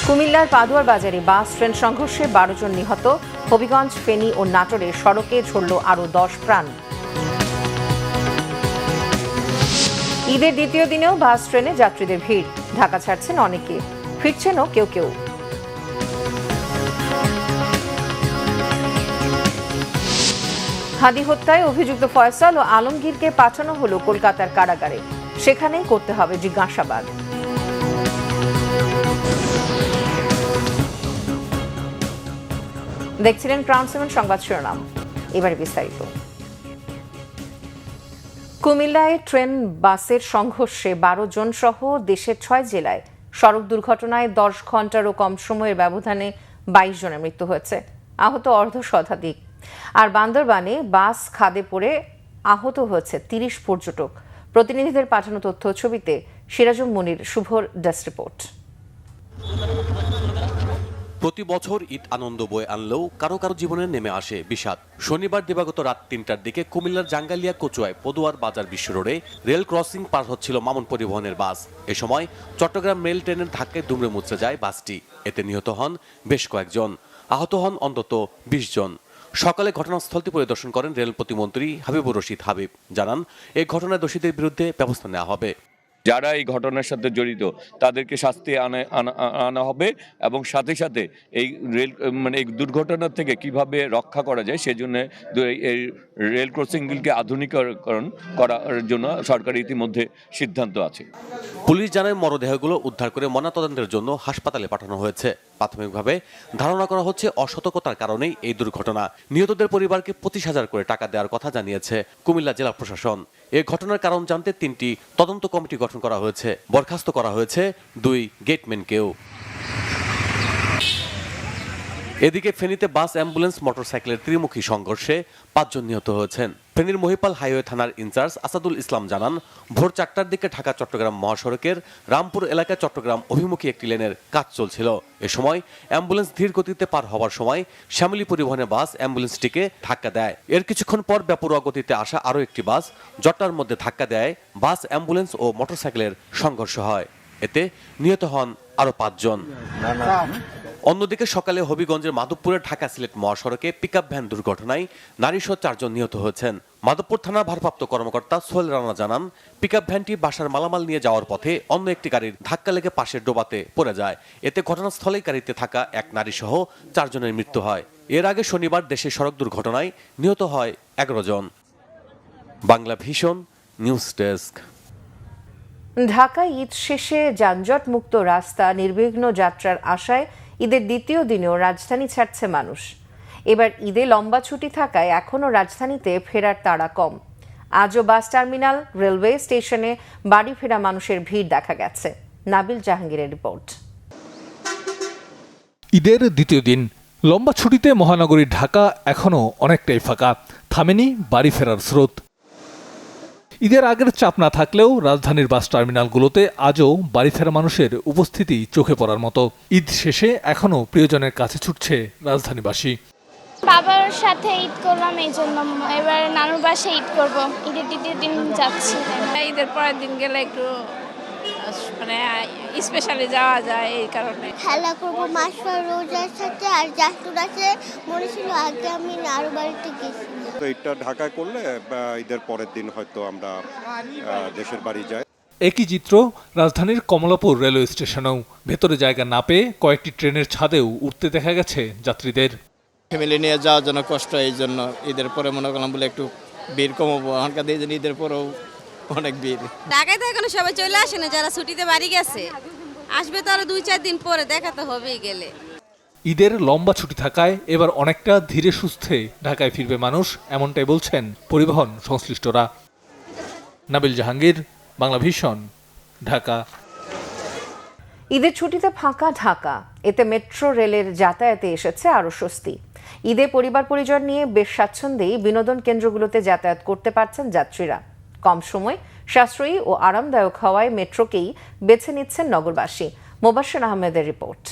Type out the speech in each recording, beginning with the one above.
কুমিল্লার পাদুয়ার বাজারে bus train সংঘর্ষে 12 জন নিহত। হবিগঞ্জ, ফেনী ও নাটোরে সড়কে ঝরল আরও 10 প্রাণ। ঈদের দ্বিতীয় দিনেও বাস ট্রেনে যাত্রীদের ভিড়। ঢাকা ছাড়ছেন অনেকে, ফিরছেনও কেউ কেউ। হাদি হত্যায় অভিযুক্ত ফয়সাল ও আলমগীরকে পাঠানো হলো কলকাতার কারাগারে। সেখানেই করতে হবে জিজ্ঞাসাবাদ। দেখছিলেন ক্রাউন 7 সংবাদ শিরোনাম, এবারে বিস্তারিত। কুমিল্লায় ট্রেন বাসের সংঘর্ষে 12 জন সহ দেশের 6 জেলায় সড়ক দুর্ঘটনায় 10 ঘন্টারও কম সময়ের ব্যবধানে 22 জনের মৃত্যু হয়েছে, আহত অর্ধ শতাধিক। আর বান্দরবানে বাস খাদে পড়ে আহত হয়েছে 30 পর্যটক। প্রতিনিধিদের পাঠানো তথ্য ছবিতে সিরাজুল মনির শুভর ডেস্ক রিপোর্ট। প্রতি বছর ঈদ আনন্দ বয়ে আনলেও কারো কারো জীবনে নেমে আসে বিষাদ। শনিবার দিবাগত রাত 3টার দিকে কুমিল্লার জাঙ্গালিয়া কচুয়ায় পদুয়ার বাজার বিশ্ব রোডে রেল ক্রসিং পার হচ্ছিল মামুন পরিবহনের বাস। এ সময় চট্টগ্রাম মেল ট্রেনের ধাক্কায় দুমড়ে মুচড়ে যায় বাসটি। এতে নিহত হন বেশ কয়েকজন, আহত হন অন্তত 20 জন। সকালে ঘটনাস্থলটি পরিদর্শন করেন রেল প্রতিমন্ত্রী হাবিবুর রশিদ হাবিব। জানান, এই ঘটনায় দোষীদের বিরুদ্ধে ব্যবস্থা নেওয়া হবে। যারা এই ঘটনার সাথে জড়িত তাদেরকে শাস্তি আনা হবে এবং সাথে সাথে এই এই দুর্ঘটনা থেকে কিভাবে রক্ষা করা যায় সেজন্য এই রেল ক্রসিংগুলিকে আধুনিকীকরণ করার জন্য সরকার ইতিমধ্যে সিদ্ধান্ত আছে। পুলিশ জানায় মরদেহগুলো উদ্ধার করে ময়নাতদন্তের জন্য হাসপাতালে পাঠানো হয়েছে। প্রাথমিকভাবে ধারণা করা হচ্ছে অসতর্কতার কারণেই এই দুর্ঘটনা। নিহতদের পরিবারকে 25,000 করে টাকা দেওয়ার কথা জানিয়েছে কুমিল্লা জেলা প্রশাসন। এই ঘটনার কারণ জানতে 3টি তদন্ত কমিটি গঠন করা হয়েছে। বরখাস্ত করা হয়েছে 2 গেটম্যানকেও। এদিকে ফেনীতে বাস, অ্যাম্বুলেন্স, মোটরসাইকেলের ত্রিমুখী সংঘর্ষে 5 জন নিহত হয়েছেন। ফেনীর মহিপাল হাইওয়ে থানার ইনচার্জ আসাদুল ইসলাম জানান, ভোর 4টার দিকে ঢাকা চট্টগ্রাম মহাসড়কের রামপুর এলাকায় চট্টগ্রাম অভিমুখী একটি লেনের কাজ চলছিল। এ সময় অ্যাম্বুলেন্স ধীর গতিতে পার হওয়ার সময় শ্যামলী পরিবহনের বাস অ্যাম্বুলেন্সটিকে ধাক্কা দেয়। এর কিছুক্ষণ পর বেপরোয়া গতিতে আসা আরও একটি বাস জটলার মধ্যে ধাক্কা দেয়। বাস, অ্যাম্বুলেন্স ও মোটরসাইকেলের সংঘর্ষ হয়। এতে নিহত হন আরও 5 জন। অন্যদিকে সকালে হবিগঞ্জের মাধবপুরের ঢাকা সিলেট মহাসড়কে পিকআপ ভ্যান দুর্ঘটনায় নারীসহ 4 জন নিহত হয়েছেন। মাধবপুর থানার ভারপ্রাপ্ত কর্মকর্তা সোহেল রানা জানান, পিকআপ ভ্যানটি বাসার মালামাল নিয়ে যাওয়ার পথে অন্য একটি গাড়ির ধাক্কা লেগে পাশের ডোবাতে পড়ে যায়। এতে ঘটনাস্থলেই গাড়িতে থাকা এক নারীসহ 4 জনের মৃত্যু হয়। এর আগে শনিবার দেশে সড়ক দুর্ঘটনায় নিহত হয় 11 জন। Bangla Vision News desk. ঢাকায় ঈদ শেষে যানজট মুক্ত রাস্তা, নির্বিঘ্ন যাত্রার আশায় ঈদের দ্বিতীয় দিনেও রাজধানী ছাড়ছে মানুষ। এবার ঈদে লম্বা ছুটি থাকায় এখনও রাজধানীতে ফেরার তাড়া কম। আজও বাস টার্মিনাল, রেলওয়ে স্টেশনে বাড়ি ফেরা মানুষের ভিড় দেখা গেছে। নাবিল জাহাঙ্গীরের রিপোর্ট। ঈদের দ্বিতীয় দিন, লম্বা ছুটিতে মহানগরী ঢাকা এখনও অনেকটাই ফাঁকা, থামেনি বাড়ি ফেরার স্রোত। ঈদের আগের চাপ না থাকলেও রাজধানীর বাস টার্মিনালগুলোতে আজও বাড়ি ফেরা মানুষের উপস্থিতি চোখে পড়ার মতো। ঈদ শেষে এখনও প্রিয়জনের কাছে ছুটছে রাজধানীবাসী। বাবার সাথে ঈদ করলাম, এই জন্য এবার নানুর বাসায় ঈদ করব। ঈদের দ্বিতীয় দিন যাচ্ছি। ঈদের পরের দিন গেলে একটু মানে স্পেশালি যাওয়া যায়, এই কারণে খেলা করবো মাসফার রোজার সাথে। আর জাস্তুর আছে মনে ছিল আগে আমি নানু বাড়িতে গেছি। তো এটা ঢাকায় করলে ঈদের পরের দিন হয়তো আমরা দেশের বাড়ি যাই। একই চিত্র রাজধানীর কমলাপুর রেলওয়ে স্টেশনেও। ভেতরে জায়গা না পেয়ে কয়েকটি ট্রেনের ছাদেও উঠতে দেখা গেছে যাত্রীদের। ফ্যামিলি নিয়ে যাওয়ার জন্য কষ্ট, এই জন্য ঈদের পরে মনে করলাম বলে একটু ভিড় কমাবো। এখনকার দিয়ে ঈদের পরেও অনেক ভিড়। ঢাকায় তো এখনো সবাই চলে আসে না, যারা ছুটিতে বাড়ি গেছে আসবে তো আরো 2-4 দিন পরে, দেখা তো হবেই গেলে। ঈদের লম্বা ছুটি থাকায় এবার অনেকটা ধীরে সুস্থে ঢাকায় ফিরবে মানুষ, এমনটাই বলছেন পরিবহন সংশ্লিষ্টরা। নাবিল জাহাঙ্গীর, বাংলা ভিশন, ঢাকা। ঈদের ছুটিতে ফাঁকা ঢাকা, এতে মেট্রো রেলের যাতায়াতে এসেছে আরও স্বস্তি। ঈদে পরিবার পরিজন নিয়ে বেশ স্বাচ্ছন্দ্যেই বিনোদন কেন্দ্রগুলোতে যাতায়াত করতে পারছেন যাত্রীরা। কম সময়, সাশ্রয়ী ও আরামদায়ক হওয়ায় মেট্রোকেই বেছে নিচ্ছেন নগরবাসী। মোবাশ্বের আহমেদের রিপোর্ট।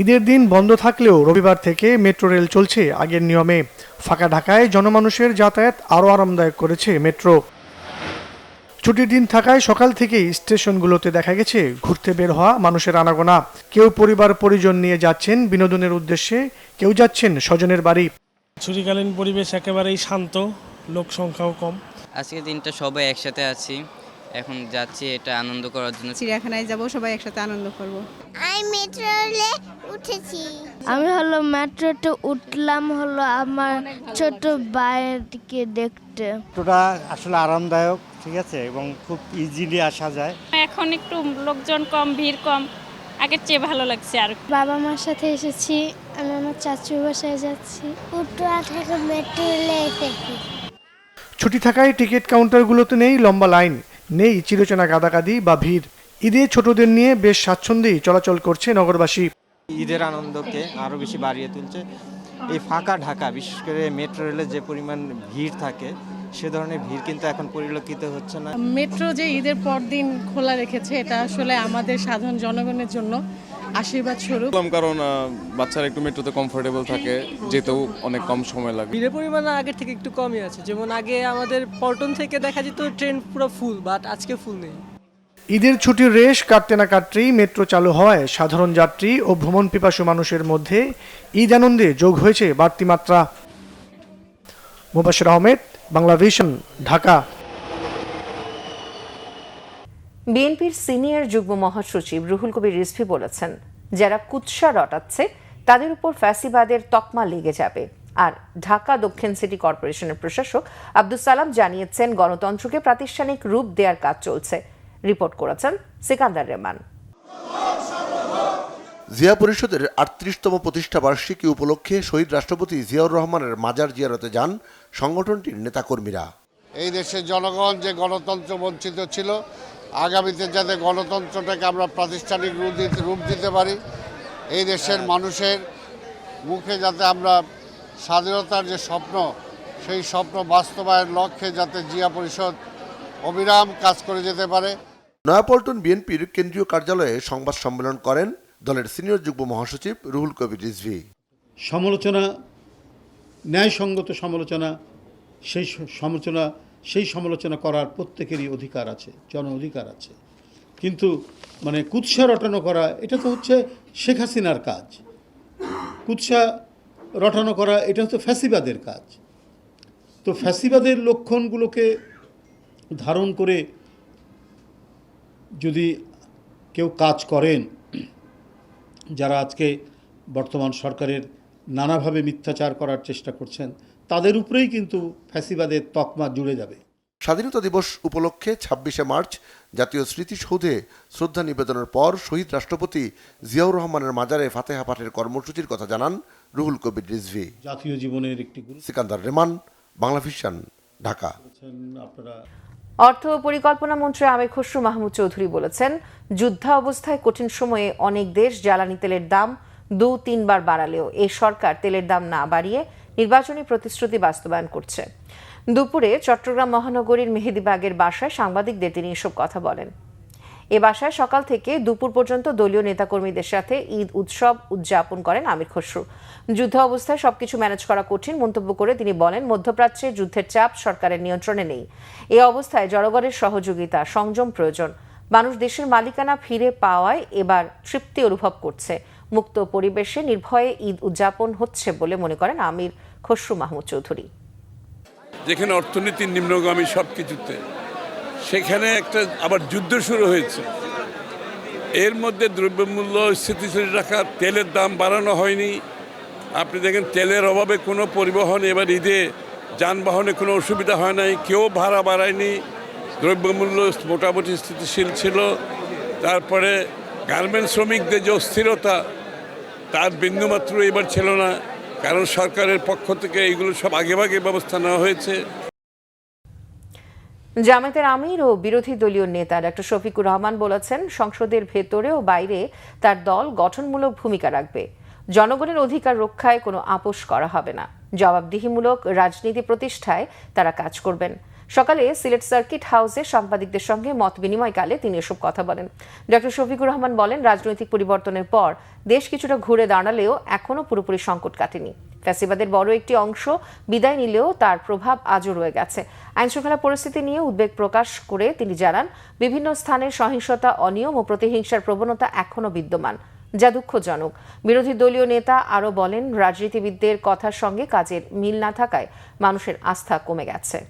ঈদের দিন বন্ধ থাকলেও রবিবার থেকে মেট্রো রেল চলছে আগের নিয়মে। ফাঁকা ঢাকায় জনমানুষের যাতায়াত আরও আরামদায়ক করেছে মেট্রো। ছুটির দিন থাকায় সকাল থেকেই স্টেশনগুলোতে দেখা গেছে ঘুরতে বের হওয়া মানুষের আনাগোনা। কেউ পরিবার পরিজন নিয়ে যাচ্ছেন বিনোদনের উদ্দেশ্যে, কেউ যাচ্ছেন স্বজনের বাড়ি। ছুটিকালীন পরিবেশ একেবারেই শান্ত, লোক সংখ্যাও কম। আজকে দিনটা সবাই একসাথে আছি, এখন যাচ্ছি এটা আনন্দ করার জন্য। চিড়িয়াখানায় যাব, সবাই একসাথে আনন্দ করব। আমি মেট্রো রেলে উঠেছি। আমি মেট্রোতে উঠলাম আমার ছোট ভাইকে দেখতে। মেট্রোটা আসলে আরামদায়ক, ঠিক আছে, এবং খুব ইজিলি আসা যায়। এখন একটু লোকজন কম, ভিড় কম, আগের চেয়ে ভালো লাগছে। আর বাবা মার সাথে এসেছি, আমি আমার চাচুর বাসায় যাচ্ছি। উত্তরা থেকে মেট্রো রেলে এসেছি। ছুটি থাকায় টিকিট কাউন্টারগুলোতে নেই লম্বা লাইন, নেই চিরচেনা গাদাগাদি বা ভিড়। ঈদে ছোটদের নিয়ে বেশ স্বাচ্ছন্দ্যেই চলাচল করছে নগরবাসী। ঈদের আনন্দকে আরও বেশি বাড়িয়ে তুলছে এই ফাঁকা ঢাকা, বিশেষ করে মেট্রো রেলে যে পরিমাণ ভিড় থাকে সে ধরনের ভিড় কিন্তু এখন পরিলক্ষিত হচ্ছে না। মেট্রো যে ঈদের পর দিন খোলা রেখেছে, এটা আসলে আমাদের সাধারণ জনগণের জন্য আশীর্বাদ স্বরূপ। কারণ বাচ্চারা একটু মেট্রোতে কমফোর্টেবল থাকে, যেতেও অনেক কম সময় লাগে। ভিড়ের পরিমাণ আগের থেকে একটু কমই আছে। যেমন আগে আমাদের পল্টন থেকে দেখা যেত ট্রেন পুরো ফুল, বাট আজকে ফুল নেই। ঈদের ছুটির রেশ কাটতে না কাটতেই মেট্রো চালু হওয়ায় সাধারণ যাত্রী ও ভ্রমণ পিপাসু মানুষের মধ্যে ঈদ আনন্দে যোগ হয়েছে বাড়তি মাত্রা। মুবাশির আহমেদ, বাংলা ভিশন, ঢাকা। বিএনপির সিনিয়র যুগ্ম মহাসচিব রুহুল কবির রিজভী বলেছেন, যারা কুৎসা রটাচ্ছে তাদের উপর ফ্যাসিবাদের তকমা লেগে যাবে। আর ঢাকা দক্ষিণ সিটি কর্পোরেশনের প্রশাসক আব্দুস সালাম জানিয়েছেন, গণতন্ত্রকে প্রাতিষ্ঠানিক রূপ দেওয়ার কাজ চলছে। রিপোর্ট করেছেন সিকান্দার রেহমান। জিয়া পরিষদের ৩৮তম প্রতিষ্ঠা বার্ষিকী উপলক্ষে শহীদ রাষ্ট্রপতি জিয়াউর রহমানের মাজার জিয়ারতে যান সংগঠনটির নেতাকর্মীরা। এই দেশের জনগণ যে গণতন্ত্র বঞ্চিত ছিল, আগামীতে যাতে গণতন্ত্রটাকে আমরা প্রাতিষ্ঠানিক রূপ দিতে পারি, এই দেশের মানুষের মুখে যাতে আমরা স্বাধীনতার যে স্বপ্ন, সেই স্বপ্ন বাস্তবায়ন লক্ষ্যে যাতে জিয়া পরিষদ অবিরাম কাজ করে যেতে পারে। নয়াপল্টন বিএনপির কেন্দ্রীয় কার্যালয়ে সংবাদ সম্মেলন করেন দলের সিনিয়র যুগ্ম মহাসচিব রুহুল কবির রিজভী। সমালোচনা, ন্যায়সঙ্গত সমালোচনা, সেই সমালোচনা করার প্রত্যেকেরই অধিকার আছে, জন অধিকার আছে। কিন্তু কুৎসা রটানো করা, এটা তো হচ্ছে শেখ হাসিনার কাজ। কুৎসা রটানো করা, এটা হচ্ছে ফ্যাসিবাদের কাজ। তো ফ্যাসিবাদের লক্ষণগুলোকে ধারণ করে যদি কেউ কাজ করেন, যারা আজকে বর্তমান সরকারের নানাভাবে মিথ্যাচার করার চেষ্টা করছেন, তাদের উপরেই কিন্তু ফ্যাসিবাদের তকমা জুড়ে যাবে। স্বাধীনতা দিবস উপলক্ষে ২৬শে মার্চ জাতীয় স্মৃতিসৌধে শ্রদ্ধা নিবেদনের পর শহীদ রাষ্ট্রপতি জিয়াউর রহমানের মাজারে ফাতেহা পাঠের কর্মসূচির কথা জানান রুহুল কবির রিজভী। জাতীয় জীবনের একটি সিকান্দার রেহমান, বাংলা ভিশন, ঢাকা। অর্থ ও পরিকল্পনা মন্ত্রী আমির খসরু মাহমুদ চৌধুরী বলেছেন, যুদ্ধাবস্থায় কঠিন সময়ে অনেক দেশ জ্বালানি তেলের দাম ২-৩ বার বাড়ালেও এই সরকার তেলের দাম না বাড়িয়ে নির্বাচনী প্রতিশ্রুতি বাস্তবায়ন করছে। দুপুরে চট্টগ্রাম মহানগরীর মেহেদীবাগের বাসায় সাংবাদিকদের তিনি এসব কথা বলেন। এ বাসায় সকাল থেকে দুপুর পর্যন্ত দলীয় নেতাকর্মীদের সাথে ঈদ উৎসব উদযাপন করেন আমির খসরু। যুদ্ধ অবস্থায় সবকিছু ম্যানেজ করা কঠিন মন্তব্য করে তিনি বলেন, মধ্যপ্রাচ্যে যুদ্ধের চাপ সরকারের নিয়ন্ত্রণে নেই। এই অবস্থায় জনগণের সহযোগিতা, সংযম প্রয়োজন। মানুষ দেশের মালিকানা ফিরে পাওয়ায় এবার তৃপ্তি অনুভব করছে। মুক্ত পরিবেশে নির্ভয়ে ঈদ উদযাপন হচ্ছে বলে মনে করেন আমির খসরু মাহমুদ চৌধুরী। যেখানে অর্থনীতির নিম্নগামী সব কিছুতে, সেখানে একটা আবার যুদ্ধ শুরু হয়েছে। এর মধ্যে দ্রব্যমূল্য স্থিতিশীল রাখা, তেলের দাম বাড়ানো হয়নি। আপনি দেখেন তেলের অভাবে কোনো পরিবহন এবার ঈদে যানবাহনে কোনো অসুবিধা হয় নাই, কেউ ভাড়া বাড়ায়নি, দ্রব্যমূল্য মোটামুটি স্থিতিশীল ছিল। তারপরে গার্মেন্টস শ্রমিকদের যে অস্থিরতা, তার বিন্দুমাত্র এবার ছিল না, কারণ সরকারের পক্ষ থেকে এইগুলো সব আগেভাগে ব্যবস্থা নেওয়া হয়েছে। জামায়াতের আমির ও বিরোধী দলীয় নেতা ডক্টর শফিকুর রহমান বলেছেন, সংসদের ভেতরে ও বাইরে তার দল গঠনমূলক ভূমিকা রাখবে। জনগণের অধিকার রক্ষায় কোনো আপোষ করা হবে না। জবাবদিহিমূলক রাজনীতি প্রতিষ্ঠায় তারা কাজ করবেন। সকালে সিলেট সার্কিট হাউসে সাংবাদিকদের সঙ্গে মত বিনিময়কালে তিনি এসব কথা বলেন। ডক্টর শফিকুর রহমান বলেন, রাজনৈতিক পরিবর্তনের পর দেশ কিছুটা ঘুরে দাঁড়ালেও এখনও পুরোপুরি সংকট কাটেনি। ফ্যাসিবাদের বড় একটি অংশ বিদায় নিলেও তার প্রভাব আজও রয়ে গেছে। আইনশৃঙ্খলা পরিস্থিতি নিয়ে উদ্বেগ প্রকাশ করে তিনি জানান, বিভিন্ন স্থানের সহিংসতা, অনিয়ম ও প্রতিহিংসার প্রবণতা এখনও বিদ্যমান, যা দুঃখজনক। বিরোধী দলীয় নেতা আরও বলেন, রাজনীতিবিদদের কথার সঙ্গে কাজের মিল না থাকায় মানুষের আস্থা কমে গেছে।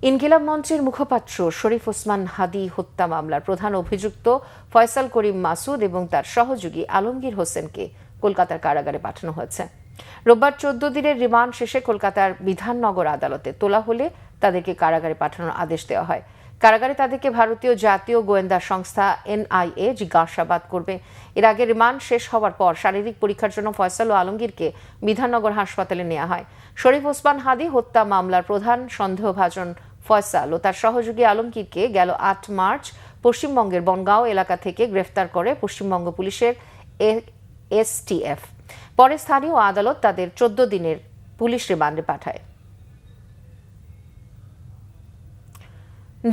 ইনকিলাব মঞ্চের মুখপাত্র শরীফ ওসমান হাদি হত্যা মামলার প্রধান অভিযুক্ত ফয়সাল করিম মাসুদ এবং তার সহযোগী আলমগীর হোসেনকে কলকাতার কারাগারে পাঠানো হয়েছে। রোববার 14 দিনের রিমান্ড শেষে কলকাতার বিধাননগর আদালতে তোলা হলে তাদেরকে কারাগারে পাঠানোর আদেশ দেওয়া হয়। কারাগারে তাদেরকে ভারতীয় জাতীয় গোয়েন্দা সংস্থা NIA জিজ্ঞাসাবাদ করবে। এর আগে রিমান্ড শেষ হওয়ার পর শারীরিক পরীক্ষার জন্য ফয়সাল ও আলমগীরকে বিধাননগর হাসপাতালে নেওয়া হয়। শরীফ ওসমান হাদি হত্যা মামলার প্রধান সন্দেহভাজন ফয়সাল ও তার সহযোগী আলমগীরকে গেল 8 মার্চ পশ্চিমবঙ্গের বনগাঁও এলাকা থেকে গ্রেফতার করে পশ্চিমবঙ্গ পুলিশের STF। পরে স্থানীয় আদালত তাদের 14 দিনের পুলিশ রিমান্ডে পাঠায়।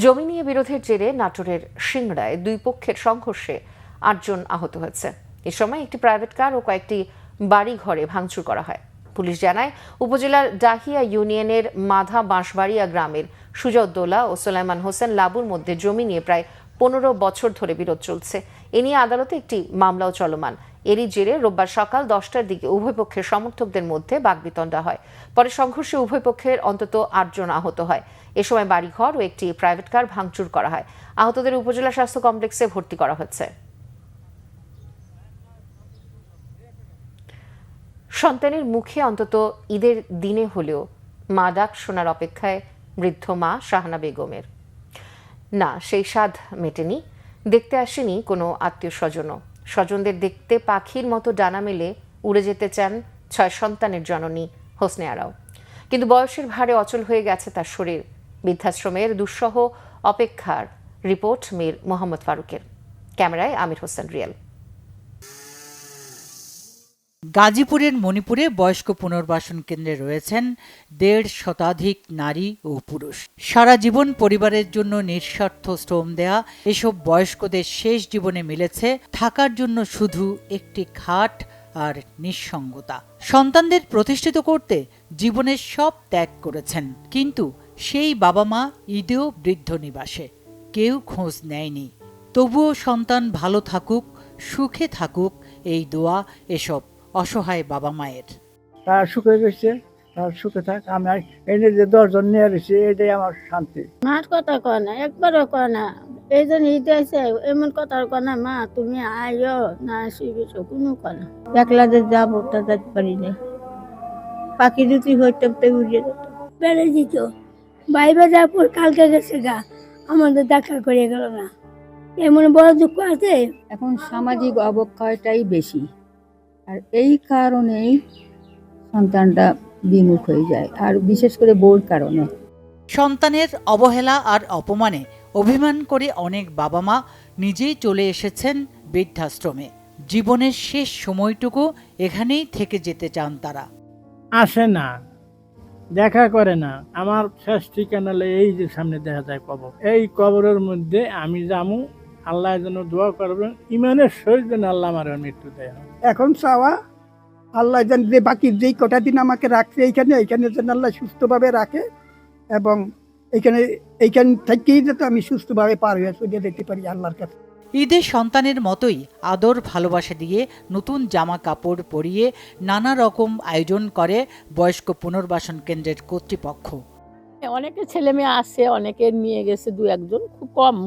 জমি নিয়ে বিরোধের জেরে নাটোরের সিংড়ায় দুই পক্ষের সংঘর্ষে 8 জন আহত হয়েছে। এ সময় একটি প্রাইভেট কার ও কয়েকটি বাড়ি ঘরে ভাঙচুর করা হয়। পুলিশ জানায়, উপজেলার ডাহিয়া ইউনিয়নের মাধা বাঁশবাড়িয়া গ্রামের সুজাউদ্দৌলা ও সোলাইমান হোসেন লাবুর মধ্যে জমি নিয়ে প্রায় 15 বছর ধরে বিরোধ চলছে। এ নিয়ে আদালতে একটি মামলাও চলমান। এরই জেরে রোববার সকাল 10টার দিকে উভয় পক্ষের সমর্থকদের মধ্যে বাকবিতণ্ডা হয়। পরে সংঘর্ষে উভয় পক্ষের অন্তত 8 জন আহত হয়। এ সময় বাড়িঘর ও একটি প্রাইভেট কার ভাঙচুর করা হয়। আহতদের উপজেলা স্বাস্থ্য কমপ্লেক্সে ভর্তি করা হয়েছে। সন্তানের মুখে অন্তত ঈদের দিনে হলেও মা ডাক শোনার অপেক্ষায় বৃদ্ধ মা শাহানা বেগমের। না, সেই স্বাদ মেটেনি। দেখতে আসেনি কোনো আত্মীয় স্বজনও। স্বজনদের দেখতে পাখির মতো ডানা মেলে উড়ে যেতে চান 6 সন্তানের জননী হোসনে আরাও। কিন্তু বয়সের ভারে অচল হয়ে গেছে তার শরীর। বৃদ্ধাশ্রমের দুঃসহ অপেক্ষার রিপোর্ট মীর মোহাম্মদ ফারুকের। ক্যামেরায় আমির হোসেন রিয়াল। গাজীপুরের মণিপুরে বয়স্ক পুনর্বাসন কেন্দ্রে রয়েছেন 1.5 শতাধিক নারী ও পুরুষ। সারা জীবন পরিবারের জন্য নিঃস্বার্থ শ্রম দেয়া এসব বয়স্কদের শেষ জীবনে মিলেছে থাকার জন্য শুধু একটি খাট আর নিঃসঙ্গতা। সন্তানদের প্রতিষ্ঠিত করতে জীবনের সব ত্যাগ করেছেন, কিন্তু সেই বাবা মা ঈদেও বৃদ্ধ নিবাসে। কেউ খোঁজ নেয়নি। তবুও সন্তান ভালো থাকুক, সুখে থাকুক, এই দোয়া এসব অসহায় বাবা মায়ের। তার সুখে গেছে, তার সুখে থাক। আমি এনে যে 10 জন নিয়ে গেছি, এটাই আমার শান্তি। মার কথা কয় না, একবারও কয় না। এই জন্য ঈদে আছে এমন কথা কয় না, মা তুমি আইও না আসিবে, কোনো কয় না। একলা যে যাবো তা যেতে পারি না। পাখি যদি হইতে উড়িয়ে যেত, বেড়ে দিত। বাইরে যাওয়ার পর কালকে গেছে গা, আমাদের দেখা করে গেল না। এমন বড় দুঃখ আছে। এখন সামাজিক অবক্ষয়টাই বেশি, আর এই কারণেই সন্তানটা বিমুখ হয়ে যায়, আর বিশেষ করে বউর কারণে। সন্তানের অবহেলা আর অপমানে অভিমান করে অনেক বাবা মা নিজেই চলে এসেছেন বৃদ্ধাশ্রমে। জীবনের শেষ সময়টুকু এখানেই থেকে যেতে চান তারা। আসে না, দেখা করে না। আমার শেষ ঠিকানা এই যে সামনে দেখা যায় কবর। এই কবরের মধ্যে আমি যাবো, আল্লাহ যেন দোয়া করবেন, ইমানের সহিত যেন আল্লাহ আমার মৃত্যু দেয়। এখন চাওয়া আল্লাহ যেন যে বাকি যেই কটা দিন আমাকে রাখছে এইখানে যেন আল্লাহ সুস্থভাবে রাখে, এবং এইখান থেকেই যাতে আমি সুস্থভাবে পার হয়ে চলে যেতে পারি আল্লাহর কাছে। ঈদে সন্তানের মতোই আদর ভালোবাসা দিয়ে নতুন জামা কাপড় পরিয়ে নানা রকম আয়োজন করে বয়স্ক পুনর্বাসন কেন্দ্রের কর্তৃপক্ষ। অনেকে ছেলে মেয়ে আসে, অনেকে নিয়ে গেছে 2-1 জন, খুব কম।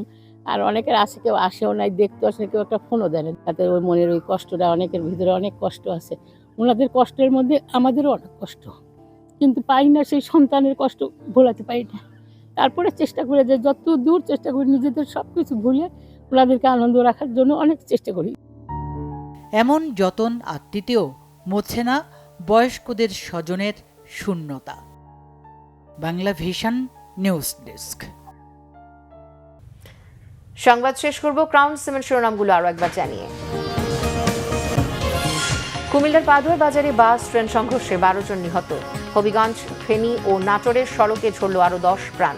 আর অনেকের আসে, কেউ আসেও নাই, দেখতে আসে, কেউ একটা ফোনও দেন। তাদের ওই মনের ওই কষ্টটা, অনেকের ভিতরে অনেক কষ্ট আছে। ওনাদের কষ্টের মধ্যে আমাদেরও অনেক কষ্ট, কিন্তু পাই না, সেই সন্তানের কষ্ট ভোলাতে পারি না। তারপরে চেষ্টা করে যে যত দূর চেষ্টা করি নিজেদের সব কিছু ভুলে ওনাদেরকে আনন্দ রাখার জন্য অনেক চেষ্টা করি। এমন যতন আত্মীয়তেও মোছে না বয়স্কদের স্বজনের শূন্যতা। Bangla Vision News desk. সংবাদ শেষ করব ক্রাউন সিমেন্ট শিরোনামগুলো আরো একবার জানিয়ে। কুমিল্লার পাদুয়া বাজারে বাস ট্রেন সংঘর্ষে 12 জন নিহত। হবিগঞ্জ, ফেনী ও নাটোরের সড়কে ঝরল আরো 10 প্রাণ।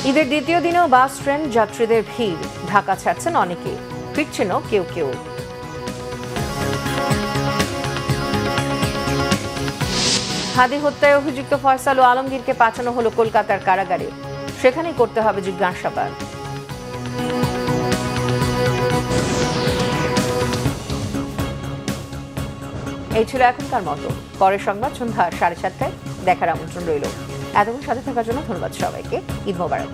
ঈদের দ্বিতীয় দিনেও বাস ট্রেন যাত্রীদের ভিড়, ঢাকা ছাড়ছেন অনেকে, ফিরছেনও কেউ কেউ। হাদি হত্যায় অভিযুক্ত ফয়সাল ও আলমগীরকে পাঠানো হলো কলকাতার কারাগারে, সেখানেই করতে হবে জিজ্ঞাসাবাদ। এই ছিল এখনকার মতো। পরের সংবাদ সন্ধ্যা 7:30টায় দেখার আমন্ত্রণ রইল। এতক্ষণ সাথে থাকার জন্য ধন্যবাদ সবাইকে। ঈদ মোবারক।